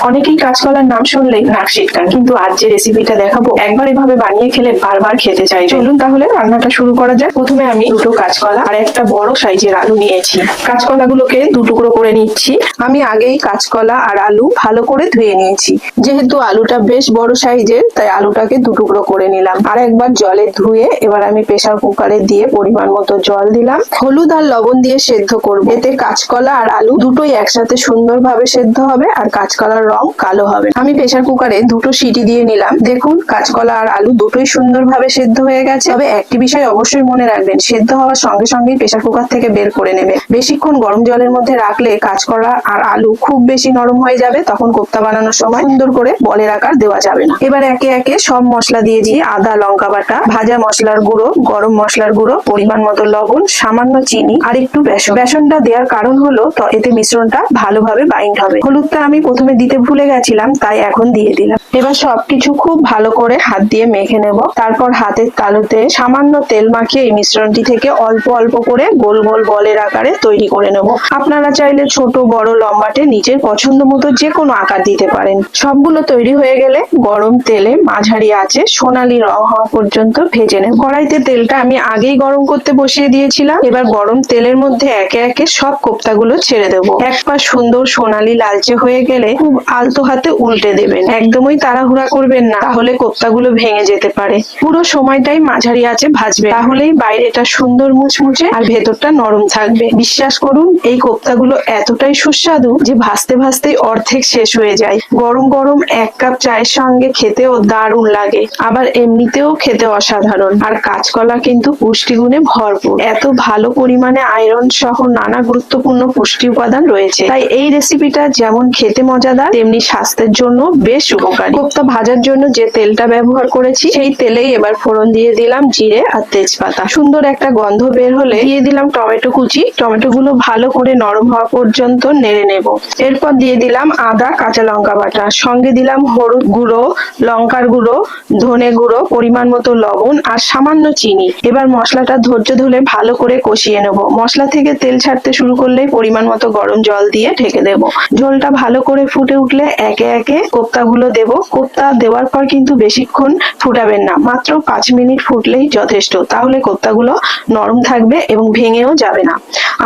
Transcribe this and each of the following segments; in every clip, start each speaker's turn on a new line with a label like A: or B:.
A: অনেকেই কাঁচকলার নাম শুনলেই নাক সিটকান, কিন্তু আজ যে রেসিপিটা দেখাবো একবার এভাবে বানিয়ে খেলে বারবার খেতে চাই। চলুন তাহলে রান্নাটা শুরু করা যাক। প্রথমে আমি দুটো কাঁচকলা আর একটা বড় সাইজের আলু নিয়েছি। কাঁচকলাগুলোকে দু টুকরো করে নিচ্ছি। আমি আগেই কাঁচকলা আর আলু ভালো করে ধুয়ে নিয়েছি। যেহেতু আলুটা বেশ বড় সাইজের, তাই আলুটাকে দু টুকরো করে নিলাম। আর একবার জলে ধুয়ে এবার আমি প্রেসার কুকারে দিয়ে পরিমাণ মতো জল দিলাম। হলুদ আর লবণ দিয়ে সেদ্ধ করব। এতে কাঁচকলা আর আলু দুটোই একসাথে সুন্দরভাবে সেদ্ধ হবে আর কাঁচকলার রং কালো হবে। আমি প্রেসার কুকারে দুটো সিটি দিয়ে নিলাম। দেখুন কাঁচকলা আর আলু দুটোই সুন্দরভাবে সেদ্ধ হয়ে গেছে। তবে একটি বিষয় অবশ্যই মনে রাখবেন, সেদ্ধ হওয়ার সঙ্গে সঙ্গেই প্রেসার কুকার থেকে বের করে নেবে। বেশিক্ষণ গরম জলের মধ্যে রাখলে কাঁচকলা আর আলু খুব বেশি নরম হয়ে যাবে, তখন কোপ্তা বানানোর সময় সুন্দর করে বলের আকার দেওয়া যাবে না। এবার একে একে সব মশলা দিয়েছি। আদা, লঙ্কা বাটা, ভাজা মশলার গুঁড়ো, গরম মশলার গুঁড়ো, পরিমাণ মতো লবণ, সামান্য চিনি আর একটু বেসন। বেসনটা দেওয়ার কারণ হলো এতে মিশ্রণটা ভালোভাবে বাইন্ড হবে। হলুদটা আমি প্রথমে দিতে ভুলে গেছিলাম, তাই এখন দিয়ে দিলাম। এবার সবকিছু খুব ভালো করে হাত দিয়ে মেখে নেব। তারপর হাতের তালুতে সামান্য তেল মাখিয়ে এই মিশ্রণটি থেকে অল্প অল্প করে গোল গোল বলের আকারে তৈরি করে নেব। আপনারা চাইলে ছোট বড় লম্বাটে নিজের পছন্দ মতো যে কোনো আকার দিতে পারেন। সবগুলো তৈরি হয়ে গেলে গরম তেলে মাঝারি আঁচে সোনালী রং হওয়া পর্যন্ত ভেজে নেব। কড়াইতে তেলটা আমি আগেই গরম করতে বসিয়ে দিয়েছিলাম। এবার গরম তেলের মধ্যে একে একে সব কোপ্তাগুলো ছেড়ে দেবো। এক পাশ সুন্দর সোনালী লালচে হয়ে গেলে খুব আলতো হাতে উল্টে দেবেন। একদমই তাড়াহুড়া করবেন না, তাহলে কোপ্তাগুলো ভেঙে যেতে পারে। পুরো সময়টাই মাঝারি আঁচে ভাজবে, তাহলেই বাইরেটা সুন্দর মুচমুচে আর ভেতরটা নরম থাকবে। বিশ্বাস করুন, এই কোপ্তাগুলো এতটাই সুস্বাদু যে ভাজতে ভাজতেই অর্ধেক শেষ হয়ে যায়। গরম গরম এক কাপ চায়ের সঙ্গে খেতেও দারুণ লাগে, আবার এমনিতেও খেতে অসাধারণ। আর কাঁচকলা কিন্তু পুষ্টিগুণে ভরপুর। এত ভালো পরিমাণে আয়রন সহ নানা গুরুত্বপূর্ণ পুষ্টি উপাদান রয়েছে, তাই এই রেসিপিটা যেমন খেতে মজাদার, তেমনি স্বাস্থ্যের জন্য বেশ উপকারী। কোপ্তা ভাজার জন্য যে তেলটা ব্যবহার করেছি সেই তেলেই এবার ফোড়ন দিয়ে দিলাম জিরে আর তেজপাতা। সুন্দর একটা গন্ধ বের হলে দিয়ে দিলাম টমেটো কুচি। টমেটো গুলো ভালো করে নরম হওয়া পর্যন্ত নেড়ে নেব। এরপর দিয়ে দিলাম আদা, কাঁচা লঙ্কা বাটা, সঙ্গে দিলাম হলুদ গুঁড়ো, লঙ্কার গুঁড়ো, ধনে গুঁড়ো, পরিমাণ মতো লবণ আর সামান্য চিনি। এবার মশলাটা ধৈর্য ধরে ভালো করে কষিয়ে নেব। মশলা থেকে তেল ছাড়তে শুরু করলেই পরিমাণ মতো গরম জল দিয়ে ঢেকে দেব। ঝোলটা ভালো করে ফুটে উঠলে একে একে কোপ্তাগুলো দেব। কোপ্তা দেওয়ার পর কিন্তু বেশিক্ষণ ফুটাবেন না, মাত্র 5 মিনিট ফুটলেই যথেষ্ট। তাহলে কোপ্তাগুলো নরম থাকবে এবং ভেঙেও যাবে না।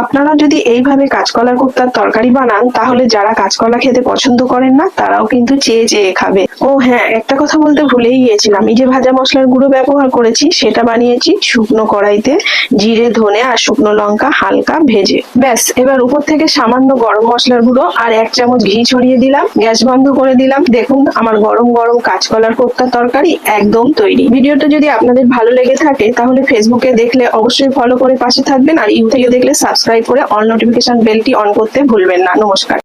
A: আপনারা যদি এইভাবে কাঁচকলার কোপ্তার তরকারি বানান, তাহলে যারা কাঁচকলা খেতে পছন্দ করেন না তারাও কিন্তু চেয়ে চেয়ে খাবে। ও হ্যাঁ, একটা কথা বলতে ভুলেই গিয়েছিলাম, এই যে ভাজা মশলার গুঁড়ো ব্যবহার করেছি সেটা বানিয়েছি শুকনো কড়াইতে জিরে, ধনে আর শুকনো লঙ্কা হালকা ভেজে। ব্যাস, এবার উপর থেকে সামান্য গরম মশলার গুঁড়ো আর 1 চামচ ঘি ছড়িয়ে দিলাম। গ্যাস বন্ধ করে দিলাম। দেখুন আমার গরম গরম কাঁচকলার কোপ্তা তরকারি একদম তৈরি। ভিডিওটা যদি আপনাদের ভালো লেগে থাকে তাহলে ফেসবুকে দেখলে অবশ্যই ফলো করে পাশে থাকবেন, আর ইউটিউবে দেখলে সাবস্ক্রাইব করে অল নোটিফিকেশন বেলটি অন করতে ভুলবেন না। নমস্কার।